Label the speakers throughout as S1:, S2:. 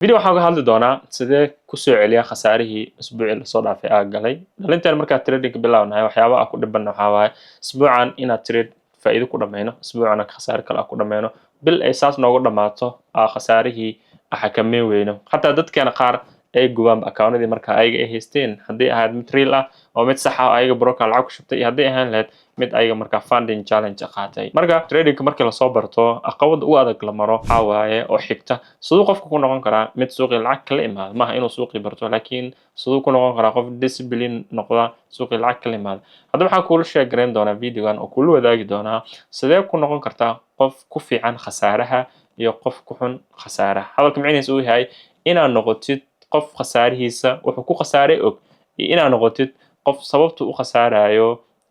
S1: فيديو waxaan ka hadli doonaa sidee ku soo celiya khasaarihii isbuucii la soo dhaafay aa galay dhalintan markaa trading bilownahay waxyaabaha ku dhiban waxaa waaye isbuucan inaad trade faa'iido ku dhameyno isbuucana khasaare kale ku dhameyno bil ay saas noogu dhamaato khasaarihii xakameyn weyno xataa dadkeena qaar ay gubaan accountadii markaa ayaga ay haysteen haddii ahayd mid real ah oo mid sax ah ayaga broker lacag ku shubtay iyo haddii ahaan lahayd mid ayaga markaa funding challenge qaatay marka tradingka markii la soo barto caqabada ugu adag la maro waxaa waaye oo xigta siduu qofku ku noqon karaa mid suuqii lacag kala imaado maaha inuu suuqii barto laakiin siduu ku noqon karaa qof discipline noqda suuqii lacag kala imaado hadda waxaan kuula sheegareyn doonaa videogan oo kula wadaagi doonaa sidee ku noqon kartaa qof ku fiican khasaaraha iyo qof ku xun khasaaraha hadalka micnihiisa uu yahay inaad noqotid qof khasaarihiisa wuxuu ku khasaaray og iyo inaad noqotid qof sababtu u khasaarayo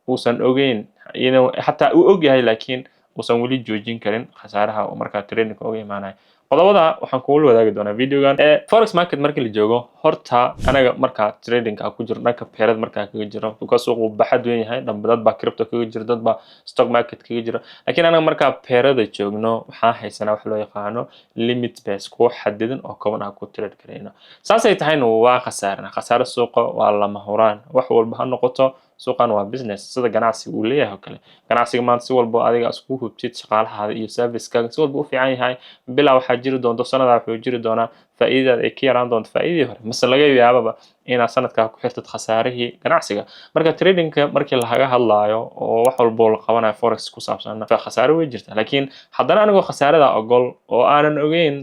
S1: uusan ogeyn inuu xataa uu og yahay laakiin uusan weli joojin karin khasaaraha oo markaa tradingka uga imaanayo qodobada waxaan kuula wadaagi doonaa videogan forex market markii la joogo horta anaga markaa tradingka ku jiro dhanka peerad markaa kaga jiro because uu baxad weyn yahay dad baa crypto kaga jiro dad baa stock market kaga jiro laakiin anaga markaa peerada joogno waxaan haysanaa wax loo yaqaano limit base ku xadidan oo kooban ah ku trade kareyno saasay tahayna waa khasaaro suuqa waa lama huraan wax walba ha noqoto suuqan waa business sida ganacsiga uu leeyahay oo kale ganacsiga maanta si walba adiga isku hubtid shaqaalahaada iyo service-kaaga si walba u fiican yahay bilaa waxaa jiri doonto sanada wuxuu jiri doonaa faa'iidada ay ka yaraan doonto faa'iidii hore mise laga yaababa inaad sanadkaa ku xirtid khasaarihii ganacsiga marka tradingka markii laga hadlaayo oo wax walba la qabanayo forex ku saabsan khasaaro way jirta laakiin haddana anigoo khasaarada ogol oo aanan ogeyn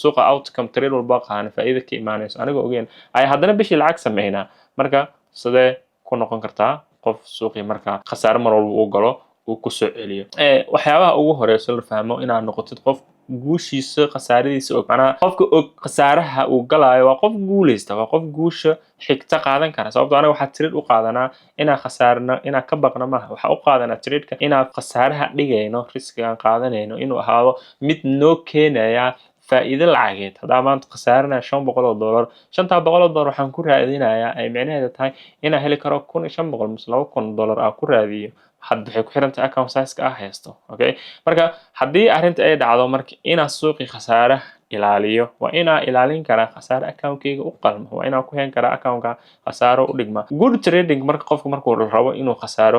S1: suuqa outcome trade walba qaana faa'iido ka imaanayso anigoo ogeyn ay haddana bishii lacag sameynaa marka sidee ku noqon kartaa qof suuqii markaa khasaare mar walba uu galo uu ku soo celiyo waxyaabaha ugu horeyso la fahmo inaad noqotid qof guushiisa khasaaradiisa og macnaha qofka og khasaaraha uu galaayo waa qof guuleysta waa qof guusha xigta qaadan kara sababtoo anaga waxaa trade u qaadanaa inaan khasaarno inaan ka baqno maaha waxaa u qaadanaa tradeka inaan khasaaraha dhigayno riskigaan qaadanayno inuu ahaado mid noo keenaya faa'iido lacageed haddaa maanta khasaaranaya $500 $500 waxaan ku raadinayaa ay micnaheedu tahay inaan heli karo $1,500 mise $2,000 aan ku raadiyo hadda waxay ku xirantahay account size-ka ah haysto okay marka haddii arrinta ay dhacdo marka inaan suuqii khasaare ilaaliyo waa inaan ilaalin karaa khasaare account-kayga u qalmo waa inaan ku heen karaa account-ka khasaaro u dhigma good trading marka qofku markuu rabo inuu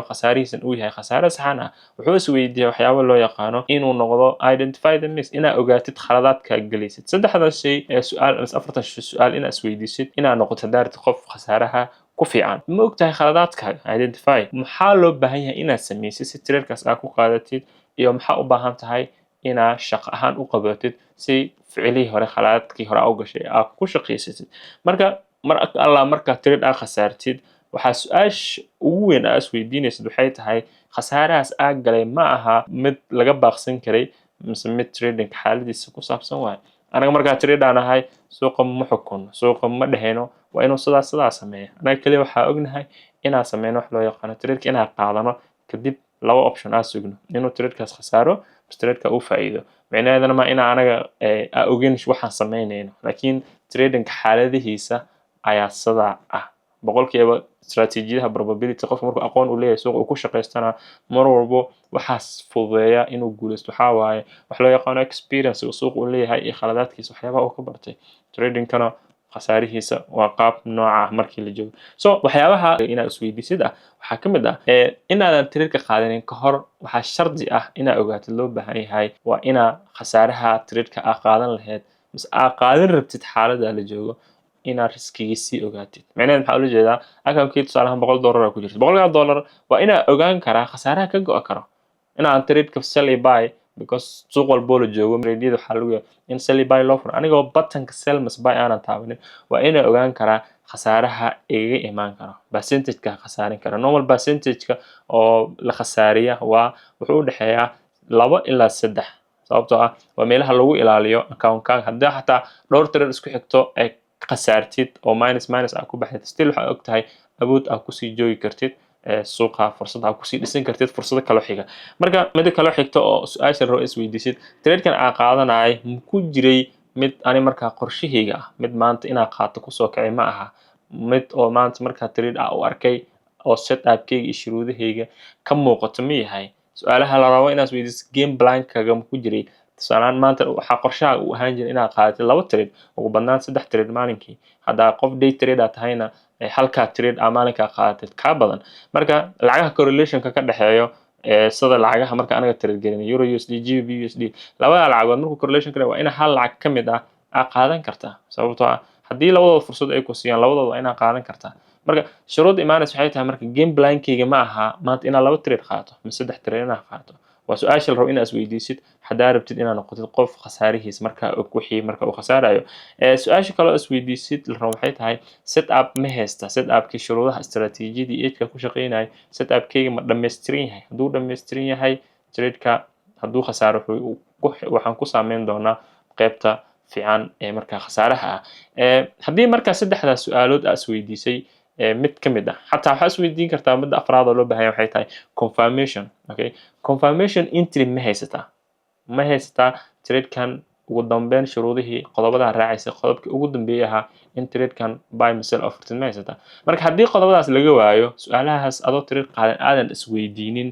S1: khasaarihiisan uu yahay khasaare saxan ah wuxuu isweydiiyaa waxyaabo loo yaqaano inuu noqdo identify the miss inaad ogaatid khaladaadka galaysid saddexda shay ee su'aal ama afartan su'aal inaad isweydiisid inaad noqoto daarti qof khasaaraha ku fiican ma ogtahay khaladaadkaaga identify maxaa loo baahan yahay inaad samaysid si trade-kaas aad ku qaadatid iyo maxaa u baahan tahay inaad shaqo ahaan u qabatid si ficilihii hore khaladaadkii hore u gashay aad ku shaqaysatid marka markaa trade aad khasaartid waxaa su-aasha ugu weyn aad isweydiinaysid waxay tahay khasaarahaas aad galay ma aha mid laga baaqsan karay mise mid trading xaaladiisa ku saabsan waayo anaga markaa trade aan ahay suuqa ma xukunno suuqa ma dhehayno waa inuu sidaa sameeya anaga kaliya waxaa ognahay inaan sameyno wax loo yaqaano tradeka inaan qaadano kadib laba option aan sugno inuu tradekaas khasaaro mise tradeka uu faa'iido micnaheedana ma inaa anaga ogeyn waxaan sameynayno laakiin tradingka xaaladihiisa ayaa sidaa ah boqolkiiba istaraatiijiyadaha probability qofka markuu aqoon u leeyahay suuqa uu ku shaqaystana mar walbo waxaas fududeeya inuu guuleysto waxaa waaye wax loo yaqaano experience uu suuqa u leeyahay iyo khaladaadkiisa waxyaabaha uu ka bartay tradingkana khasaarihiisa waa qaab nooca ah markii la joogo so waxyaabaha inaad isweydiisid ah waxaa ka mid ah inaadan tradeka qaadanin ka hor waxaa shardi ah inaad ogaatid loo baahan yahay waa inaa khasaaraha tradeka aad qaadan lahayd mise aad qaadan rabtid xaaladda la joogo inaad riskigiisii ogaatid micnaheed maxaa ula jeedaa account-kii tusaalahaan $100 ku jirto $100 waa inaad ogaan karaa khasaaraha ka go'a karo inaan tradeka sell iyo buy because suuq walboo la joogo tradeyada waxaa lagu yahay in sell iyo buy loo furo anigoo buttonka sell mas buy aanan taabanin waa inaan ogaan karaa khasaaraha igaga imaan karo percentage-ka khasaarin kara normal percentage-ka oo la khasaariya waa wuxuu u dhexeeyaa 2 ilaa 3 sababtoo ah waa meelaha lagu ilaaliyo account-kaaga haddii xataa dhowr trade isku xigto ay khasaartid oo minus aad ku baxdid still waxaa og tahay awood aad kusii joogi kartid suuqa fursad aad kusii dhisan kartid fursado kale xiga marka mid kale xigto oo su-aasha rabo isweydiisid tradekan aad qaadanay ma ku jiray mid ani markaa qorshahayga ah mid maanta inaad qaato kusoo kacay ma aha mid oo maanta markaa trade u arkay oo setup-kayga iyo shuruudahayga ka muuqato ma yahay su-aalaha la rabo inaad isweydiisid game plan-kaaga ma ku jiray tusaalaan maanta waxaa qorshaha u ahaan jira inaad qaadatid 2 trade ugu badnaan 3 trade maalinkii haddaa qof day trade aad tahayna halkaa trade aa maalinkaa qaadatid kaa badan marka lacagaha correlationka ka dhexeeyo sida lacagaha marka anaga trade gelin euro USD GBP USD labada lacagood markuu correlation ka waa ina hal lacag ka mid ah qaadan kartaa sababtoo ah haddii labadooda fursad ay ku siiyaan labadooda waa inaad qaadan kartaa marka shuruud imaanaysa waxay tahay marka game plan-kayga ma aha maanta inaad 2 trade qaato ama 3 trade inaad qaato waa su-aasha la rabo inaad isweydiisid haddaa rabtid inaad noqotid qof khasaarihiis marka wixii marka uu khasaarayo su-aasha kaloo isweydiisid la rabo waxay tahay setup ma haysta setupkii shuruudaha istaraatiijiyadii eedka ku shaqeynayay setupkayga ma dhammaystiran yahay hadduu dhammaystiran yahay tradeka hadduu khasaaro waxaan ku saameyn doonaa qaybta fiican ee markaa khasaaraha ah haddii markaa saddexdaas su-aalood aad isweydiisay mid ka mid ah xataa waxaa isweydiin kartaa midda afraad oo loo baahan yahay waxay tahay confirmation okay confirmation entry ma haysataa tradekan ugu dambeyn shuruudihii qodobadaa raacaysa qodobkii ugu dambeeyay ahaa in tradekan buy and sell offered ma haysataa marka haddii qodobadaas laga waayo su-aalahaas adoo trade qaadan aadan isweydiinin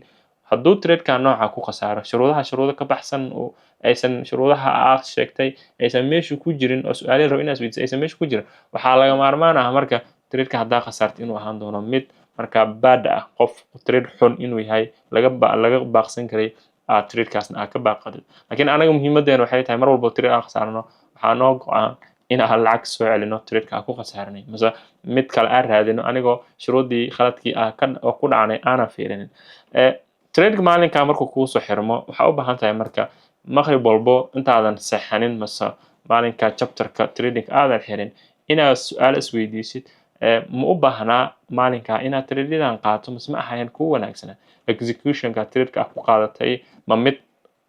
S1: hadduu tradekan nooca ku khasaaro shuruudo ka baxsan oo aysan shuruudaha aad sheegtay aysan meesha ku jirin oo su-aalaha rabo inaad isweydiisay aysan meesha ku jirin waxaa laga maarmaan ah marka tradeka haddaa khasaarta inuu ahaan doono mid markaa bad ah qof trade xun inuu yahay laga baaqsan karay aad tradekaasna aad ka baaqatid laakiin anaga muhiimadeena waxay tahay mar walba trade aan khasaarno waxaa noo go-aan in aan lacag soo celino tradeka aan ku khasaaranay mase mid kale aan raadino anigoo shuruudii khaladkii oo ku dhacnay aanan fiirinin tradeka maalinkaa markuu kuu soo xirmo waxaa u baahan tahay marka maqrib walbo intaadan seexanin mase maalinka chapterka trading aadan xirin inaad su-aal isweydiisid ma u baahnaa maalinkaa inaad tradeyadan qaato mase ma ahayn kuwa wanaagsana executionka tradeka ku qaadatay ma mid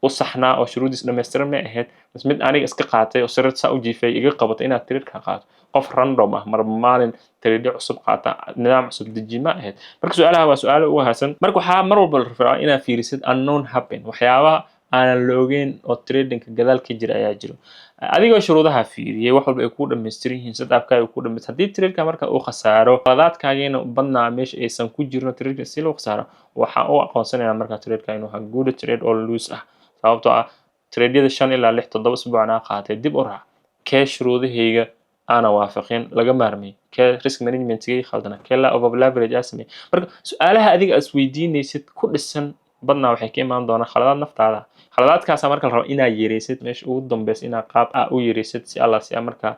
S1: u saxnaa oo shuruudiis dhammaystiran ma ahayd mase mid aniga iska qaatay oo sirad saa u jiifay iga qabatay inaad tradeka qaato qof random ah marba maalin trade cusub qaata nidaam cusub deji ma ahayd marka su-aalaha waa su-aalo ugu haasan marka waxaa mar walba la rabaa inaad fiirisid unknown happen waxyaabaha aanan la ogeyn oo tradingka gadaal ka jira ayaa jiro adigoo shuruudaha fiiriyay wax walba ay ku dhammaystiran yihiin setupkaaga ay ku dhammaystiran haddii tradeka marka uu khasaaro qaladaadkaagiina badnaa meesha aysan ku jirin tradeka si loo khasaaro waxaan u aqoonsanayaa marka tradeka inuu yahay good trade oo loose ah sababtoo ah tradeyada 5 ilaa 6 7 usbuucna qaatay dib u raac kee shuruudahayga ana waafaqin laga maarmay kee risk managementkii khaldana kee la over leverage asmi marka su-aalaha adiga as weydiinaysid ku dhisan badnaa waxay ka imaan doonaan khaladaad naftaada khaladaadkaas marka la rabo inaad yareysid meesha ugu dambeys inaad qaab u yareysid si alla si marka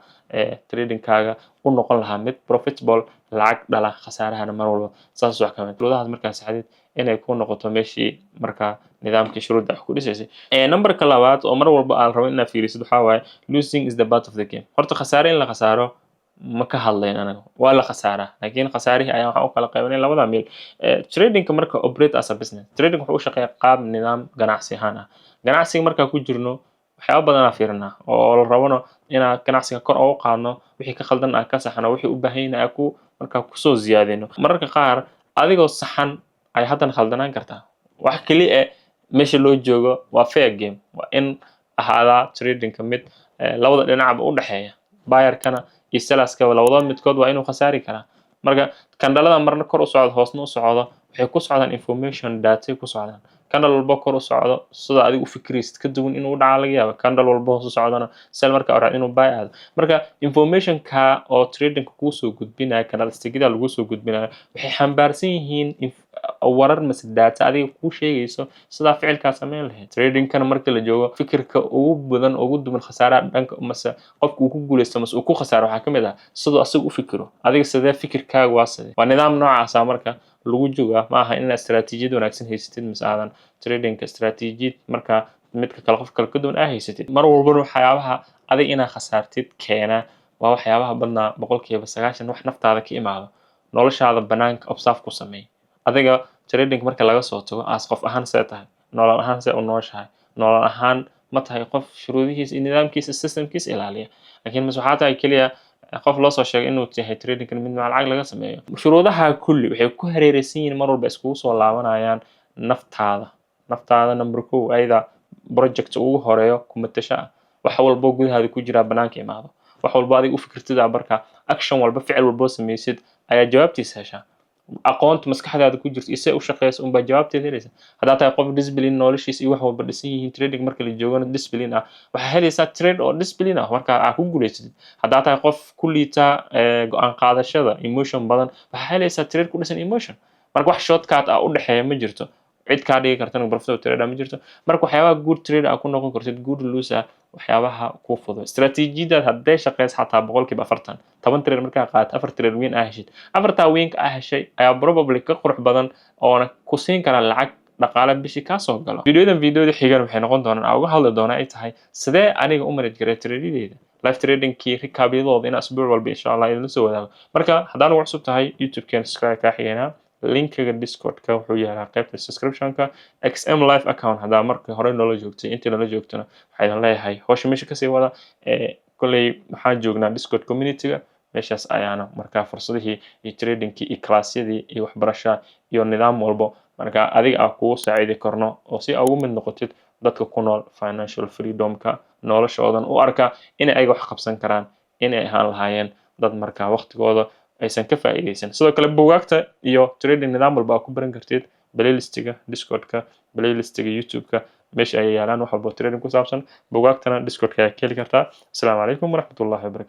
S1: tradingkaaga u noqon lahaa mid profitable lacag dhala khasaarahana mar walba saas wax ka mid shuruudahaas markaa saxdid inay ku noqoto meeshii marka nidaamkii shuruudda ku dhisaysay numberka labaad oo mar walba aan rabo inaad fiirisid waxaa waaye losing is the part of the game horta khasaare in la khasaaro ma ka hadlayn anaga waa la khasaaraa laakiin khasaarihii ayaa waxaan u kala qaybanay labada meel tradingka marka operate as a business trading wuxuu u shaqeeyaa qaab nidaam ganacsi ahaan ah ganacsiga markaa ku jirno waxyaaba badanaa fiirinaa oo la rabano inaan ganacsiga kor ugu qaadno wixii ka khaldan aan ka saxno wixii u baahan yahay ku markaa kusoo ziyaadino mararka qaar adigoo saxan ay haddana khaldanaan kartaa wax kaliya meesha loo joogo waa fair game waa in ahaadaa tradingka mid labada dhinacba u dhexeeya buyerkana iyo sellerskaba labada midkood waa inuu khasaari karaa marka kandhalada marna kor u socdo hoosna u socdo waxay ku socdaan information data ku socdaan kandhal walba kor u socdo sida adigu u fikiraysid ka duwan inuu dhaca laga yaabo kandhal walba hoos u socdana sell marka oraad inuu buy aado marka informationka oo tradingka kuu soo gudbinaya candlestickida lagu soo gudbinayo waxay xambaarsan yihiin warar mase data adiga kuu sheegayso sidaa ficilkaa sameyn lahayd tradingkana marka la joogo fikirka ugu badan ugu duman khasaaraha dhanka mase qofka uu ku guuleysto mase uu ku khasaaro waxaa ka mid ah sidoo asaga u fikiro adiga sidee fikirkaaga waa sidee waa nidaam noocaasa marka lagu joogaa ma aha inaad istaraatiijiyad wanaagsan haysatid mise aadan tradingka istaraatiijiyad marka midka kale qof kale ka duwan aa haysatid mar walbana waxyaabaha adiga inaad khasaartid keena waa waxyaabaha badnaa 90% wax naftaada ka imaado noloshaada banaanka observe ku sameey adiga trading marka laga soo tago as qof ahaan see tahay nolol ahaan see u nooshahay nolol ahaan ma tahay qof shuruudihiisa iyo nidaamkiisa systemkiisa ilaaliya laakiin mas waxaa tahay keliya qof loo soo sheegay inuu yahay trading mid lacag laga sameeyo shuruudaha kulli waxay ku hareeraysan yihiin mar walba iskugu soo laabanayaan naftaada number 2 ayda project ugu horeeyo kumatasha wax walba gudahaada ku jira banaanka imaado wax walba adiga u fikirtida barka action walba ficil walba sameeysid ayaa jawaabtiisa heshaa aqoonta maskaxdaada ku jirto isee u shaqeysa unbaa jawaabteeda helaysa haddaa tahay qof discipline noloshiisa iyo wax walba dhisan yihiin trading marka la joogana discipline ah waxaa helaysaa trade oo discipline ah marka aa ku guulaysatid haddaa tahay qof ku liita go-aan qaadashada emotion badan waxaa helaysaa trade ku dhisan emotion marka wax shortcut ah u dhexeeya ma jirto cid kaa dhigi kartana profitable trader ma jirto marka waxyaabaha good trader aa ku noqon kartid good loser waxyaabaha kuu fudud istaraatiijiyadaad hadday shaqeysa xataa 40% 10 trade markaa qaat 4 trade weyn aa heshid afartaa weynka aa heshay ayaa probably ka qurux badan oona ku siin kara lacag dhaqaale bishii kaa soo galo videoda xigan waxay noqon doonaan aa uga hadli doonaa ay tahay sidee aniga u manage garay tradeyadeeda live tradingkii recapitulooda in asbuuc walba insha Allah idin soo wadaago marka haddaan ugu cusub tahay youtube-keen subscribe kaa xigeynaa linkiga discord-ka wuxuu yahay qaybta subscription-ka xm live account haddaa markii hore noola joogtay intii noola joogtana waxaan leeyahay hawsha meesha kasii wada kolley waxaan joognaa discord community-ga meeshaas ayaana markaa fursadihii iyo tradingkii iyo classyadii iyo waxbarasha iyo nidaam walbo marka adiga aan kugu saaciidi karno oo si ugu mid noqotid dadka ku nool financial freedom-ka noloshoodan u arka inay ayaga wax qabsan karaan inay ahaan lahaayeen dad markaa waqtigooda aysan ka faa'iideysan sidoo kale buugaagta iyo trading nidaam walba aad ku baran kartid playlistiga discord-ka playlistiga youtube-ka meesha ay yaalaan wax walba trading ku saabsan buugaagtana discord-ka ayaa ka heli kartaa asalaamu calaykum waraxmatullaahi wabarakatu